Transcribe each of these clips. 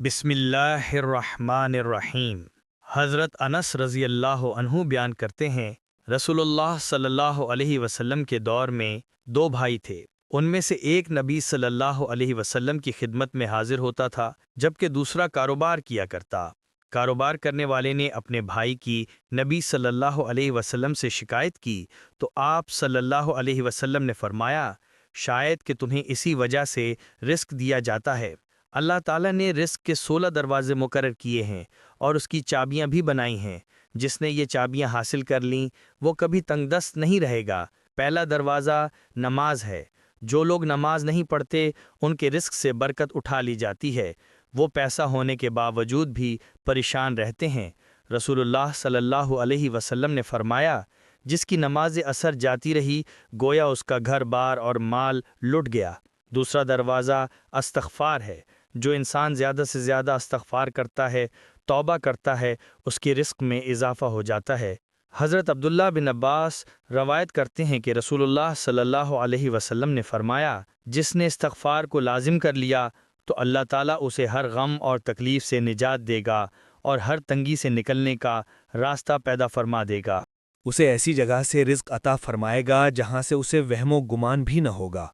بسم اللہ الرحمن الرحیم۔ حضرت انس رضی اللہ عنہ بیان کرتے ہیں، رسول اللہ صلی اللہ علیہ وسلم کے دور میں دو بھائی تھے۔ ان میں سے ایک نبی صلی اللہ علیہ وسلم کی خدمت میں حاضر ہوتا تھا، جبکہ دوسرا کاروبار کیا کرتا۔ کاروبار کرنے والے نے اپنے بھائی کی نبی صلی اللہ علیہ وسلم سے شکایت کی تو آپ صلی اللہ علیہ وسلم نے فرمایا، شاید کہ تمہیں اسی وجہ سے رزق دیا جاتا ہے۔ اللہ تعالیٰ نے رزق کے 16 دروازے مقرر کیے ہیں اور اس کی چابیاں بھی بنائی ہیں۔ جس نے یہ چابیاں حاصل کر لیں وہ کبھی تنگ دست نہیں رہے گا۔ پہلا دروازہ نماز ہے۔ جو لوگ نماز نہیں پڑھتے ان کے رزق سے برکت اٹھا لی جاتی ہے، وہ پیسہ ہونے کے باوجود بھی پریشان رہتے ہیں۔ رسول اللہ صلی اللہ علیہ وسلم نے فرمایا، جس کی نماز اثر جاتی رہی گویا اس کا گھر بار اور مال لٹ گیا۔ دوسرا دروازہ استغفار ہے۔ جو انسان زیادہ سے زیادہ استغفار کرتا ہے، توبہ کرتا ہے، اس کے رزق میں اضافہ ہو جاتا ہے۔ حضرت عبداللہ بن عباس روایت کرتے ہیں کہ رسول اللہ صلی اللہ علیہ وسلم نے فرمایا، جس نے استغفار کو لازم کر لیا تو اللہ تعالیٰ اسے ہر غم اور تکلیف سے نجات دے گا اور ہر تنگی سے نکلنے کا راستہ پیدا فرما دے گا۔ اسے ایسی جگہ سے رزق عطا فرمائے گا جہاں سے اسے وہم و گمان بھی نہ ہوگا۔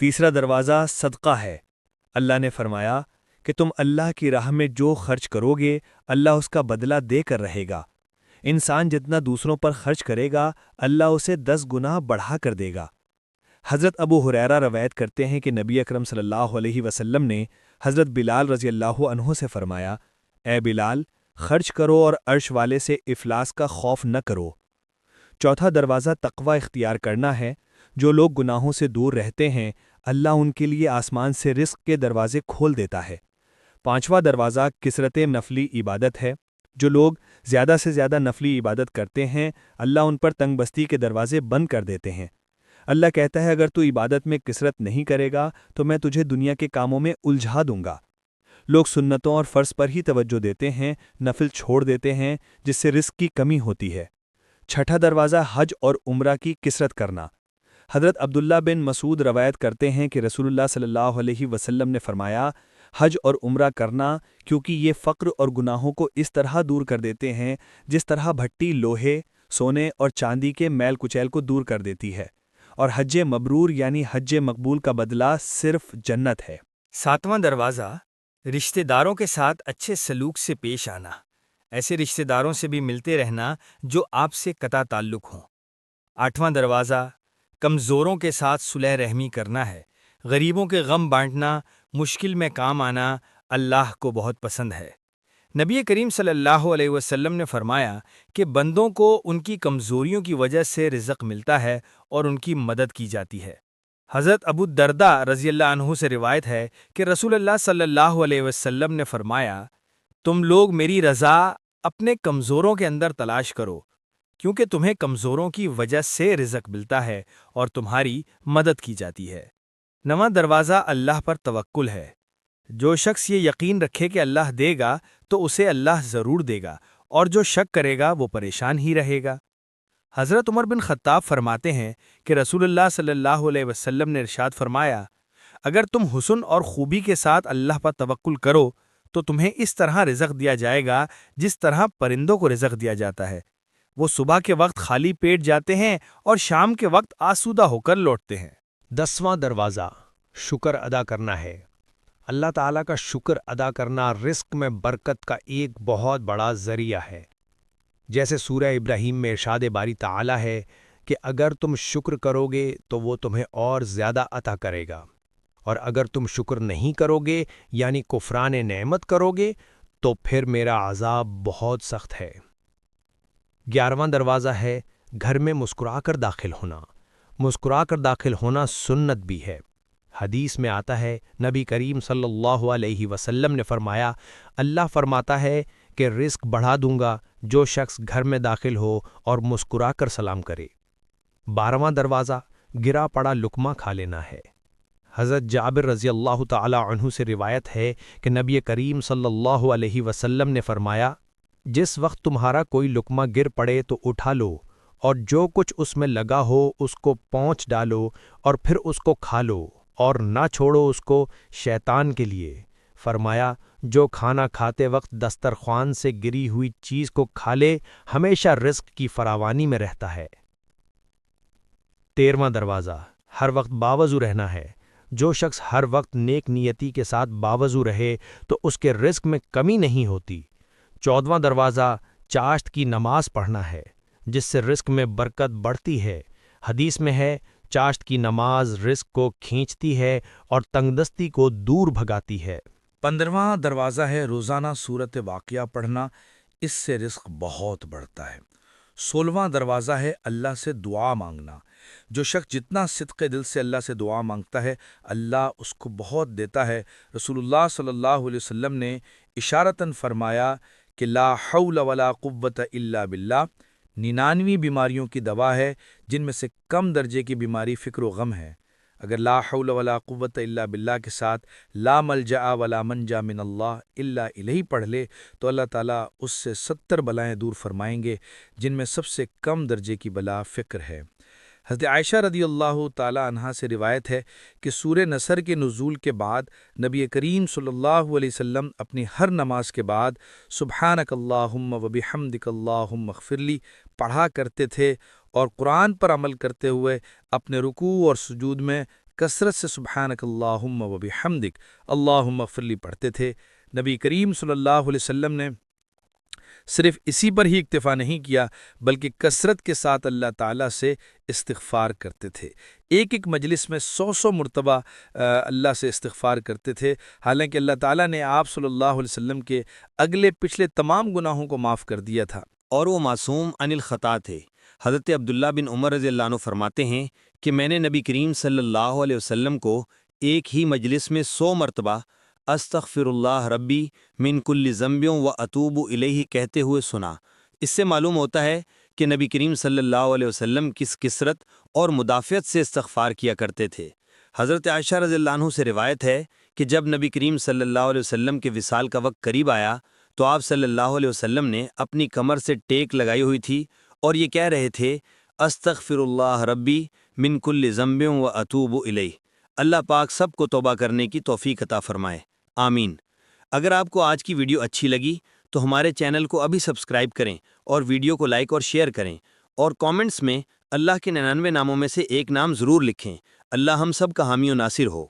تیسرا دروازہ صدقہ ہے۔ اللہ نے فرمایا کہ تم اللہ کی راہ میں جو خرچ کرو گے اللہ اس کا بدلہ دے کر رہے گا۔ انسان جتنا دوسروں پر خرچ کرے گا اللہ اسے 10 گنا بڑھا کر دے گا۔ حضرت ابو ہریرہ روایت کرتے ہیں کہ نبی اکرم صلی اللہ علیہ وسلم نے حضرت بلال رضی اللہ عنہ سے فرمایا، اے بلال، خرچ کرو اور عرش والے سے افلاس کا خوف نہ کرو۔ چوتھا دروازہ تقوی اختیار کرنا ہے۔ جو لوگ گناہوں سے دور رہتے ہیں اللہ ان کے لیے آسمان سے رزق کے دروازے کھول دیتا ہے۔ پانچواں دروازہ کثرت نفلی عبادت ہے۔ جو لوگ زیادہ سے زیادہ نفلی عبادت کرتے ہیں اللہ ان پر تنگ بستی کے دروازے بند کر دیتے ہیں۔ اللہ کہتا ہے، اگر تو عبادت میں کثرت نہیں کرے گا تو میں تجھے دنیا کے کاموں میں الجھا دوں گا۔ لوگ سنتوں اور فرض پر ہی توجہ دیتے ہیں، نفل چھوڑ دیتے ہیں، جس سے رزق کی کمی ہوتی ہے۔ چھٹا دروازہ حج اور عمرہ کی کثرت کرنا۔ حضرت عبداللہ بن مسعود روایت کرتے ہیں کہ رسول اللہ صلی اللہ علیہ وسلم نے فرمایا، حج اور عمرہ کرنا کیونکہ یہ فقر اور گناہوں کو اس طرح دور کر دیتے ہیں جس طرح بھٹی لوہے، سونے اور چاندی کے میل کچیل کو دور کر دیتی ہے، اور حج مبرور یعنی حج مقبول کا بدلہ صرف جنت ہے۔ ساتواں دروازہ رشتہ داروں کے ساتھ اچھے سلوک سے پیش آنا۔ ایسے رشتہ داروں سے بھی ملتے رہنا جو آپ سے قطع تعلق ہوں۔ آٹھواں دروازہ کمزوروں کے ساتھ صلح رحمی کرنا ہے۔ غریبوں کے غم بانٹنا، مشکل میں کام آنا اللہ کو بہت پسند ہے۔ نبی کریم صلی اللہ علیہ وسلم نے فرمایا کہ بندوں کو ان کی کمزوریوں کی وجہ سے رزق ملتا ہے اور ان کی مدد کی جاتی ہے۔ حضرت ابو الدرداء رضی اللہ عنہ سے روایت ہے کہ رسول اللہ صلی اللہ علیہ وسلم نے فرمایا، تم لوگ میری رضا اپنے کمزوروں کے اندر تلاش کرو، کیونکہ تمہیں کمزوروں کی وجہ سے رزق ملتا ہے اور تمہاری مدد کی جاتی ہے۔ نواں دروازہ اللہ پر توکل ہے۔ جو شخص یہ یقین رکھے کہ اللہ دے گا تو اسے اللہ ضرور دے گا، اور جو شک کرے گا وہ پریشان ہی رہے گا۔ حضرت عمر بن خطاب فرماتے ہیں کہ رسول اللہ صلی اللہ علیہ وسلم نے ارشاد فرمایا، اگر تم حسن اور خوبی کے ساتھ اللہ پر توکل کرو تو تمہیں اس طرح رزق دیا جائے گا جس طرح پرندوں کو رزق دیا جاتا ہے۔ وہ صبح کے وقت خالی پیٹ جاتے ہیں اور شام کے وقت آسودہ ہو کر لوٹتے ہیں۔ 10واں دروازہ شکر ادا کرنا ہے۔ اللہ تعالیٰ کا شکر ادا کرنا رزق میں برکت کا ایک بہت بڑا ذریعہ ہے۔ جیسے سورہ ابراہیم میں ارشاد باری تعالیٰ ہے کہ اگر تم شکر کرو گے تو وہ تمہیں اور زیادہ عطا کرے گا، اور اگر تم شکر نہیں کرو گے یعنی کفران نعمت کرو گے تو پھر میرا عذاب بہت سخت ہے۔ 11واں دروازہ ہے گھر میں مسکرا کر داخل ہونا۔ مسکرا کر داخل ہونا سنت بھی ہے۔ حدیث میں آتا ہے، نبی کریم صلی اللہ علیہ وسلم نے فرمایا، اللہ فرماتا ہے کہ رزق بڑھا دوں گا جو شخص گھر میں داخل ہو اور مسکرا کر سلام کرے۔ 12واں دروازہ گرا پڑا لقمہ کھا لینا ہے۔ حضرت جابر رضی اللہ تعالی عنہ سے روایت ہے کہ نبی کریم صلی اللہ علیہ وسلم نے فرمایا، جس وقت تمہارا کوئی لقمہ گر پڑے تو اٹھا لو اور جو کچھ اس میں لگا ہو اس کو پونچھ ڈالو اور پھر اس کو کھا لو اور نہ چھوڑو اس کو شیطان کے لیے۔ فرمایا، جو کھانا کھاتے وقت دسترخوان سے گری ہوئی چیز کو کھا لے ہمیشہ رزق کی فراوانی میں رہتا ہے۔ 13واں دروازہ، ہر وقت باوضو رہنا ہے۔ جو شخص ہر وقت نیک نیتی کے ساتھ باوضو رہے تو اس کے رزق میں کمی نہیں ہوتی۔ 14واں دروازہ، چاشت کی نماز پڑھنا ہے، جس سے رزق میں برکت بڑھتی ہے۔ حدیث میں ہے، چاشت کی نماز رزق کو کھینچتی ہے اور تنگدستی کو دور بھگاتی ہے۔ 15واں دروازہ ہے روزانہ سورت واقعہ پڑھنا، اس سے رزق بہت بڑھتا ہے۔ 16واں دروازہ ہے اللہ سے دعا مانگنا۔ جو شخص جتنا صدق دل سے اللہ سے دعا مانگتا ہے اللہ اس کو بہت دیتا ہے۔ رسول اللہ صلی اللہ علیہ وسلم نے اشارتاً فرمایا کہ لا حول ولا قوت الا باللہ 99 بیماریوں کی دوا ہے، جن میں سے کم درجے کی بیماری فکر و غم ہے۔ اگر لا حول ولا قوت الا باللہ کے ساتھ لا ملجا ولا منجا من اللہ الا الیہ پڑھ لے تو اللہ تعالیٰ اس سے 70 بلائیں دور فرمائیں گے، جن میں سب سے کم درجے کی بلا فکر ہے۔ حضرت عائشہ رضی اللہ تعالی عنہا سے روایت ہے کہ سورہ نصر کے نزول کے بعد نبی کریم صلی اللہ علیہ وسلم اپنی ہر نماز کے بعد سبحانک اللہم و بحمدک اللہم اغفر لی پڑھا کرتے تھے، اور قرآن پر عمل کرتے ہوئے اپنے رکوع اور سجود میں کثرت سے سبحانک اللہم و بحمدک اللہم اغفر لی پڑھتے تھے۔ نبی کریم صلی اللہ علیہ وسلم نے صرف اسی پر ہی اکتفا نہیں کیا بلکہ کثرت کے ساتھ اللہ تعالیٰ سے استغفار کرتے تھے۔ ایک مجلس میں 100 مرتبہ اللہ سے استغفار کرتے تھے، حالانکہ اللہ تعالیٰ نے آپ صلی اللہ علیہ وسلم کے اگلے پچھلے تمام گناہوں کو معاف کر دیا تھا۔ اور وہ معصوم عن الخطا تھے۔ حضرت عبداللہ بن عمر رضی اللہ عنہ فرماتے ہیں کہ میں نے نبی کریم صلی اللہ علیہ وسلم کو ایک ہی مجلس میں 100 مرتبہ استغفر اللہ ربی من کل ذنب و اتوب الیہ کہتے ہوئے سنا۔ اس سے معلوم ہوتا ہے کہ نبی کریم صلی اللہ علیہ وسلم کس کثرت اور مدافعت سے استغفار کیا کرتے تھے۔ حضرت عائشہ رضی اللہ عنہ سے روایت ہے کہ جب نبی کریم صلی اللہ علیہ وسلم کے وصال کا وقت قریب آیا تو آپ صلی اللہ علیہ وسلم نے اپنی کمر سے ٹیک لگائی ہوئی تھی اور یہ کہہ رہے تھے، استغفر اللہ ربی من کل ذنب و اتوب الیہ۔ اللہ پاک سب کو توبہ کرنے کی توفیق عطا فرمائے، آمین۔ اگر آپ کو آج کی ویڈیو اچھی لگی تو ہمارے چینل کو ابھی سبسکرائب کریں اور ویڈیو کو لائک اور شیئر کریں، اور کامنٹس میں اللہ کے 99 ناموں میں سے ایک نام ضرور لکھیں۔ اللہ ہم سب کا حامی و ناصر ہو۔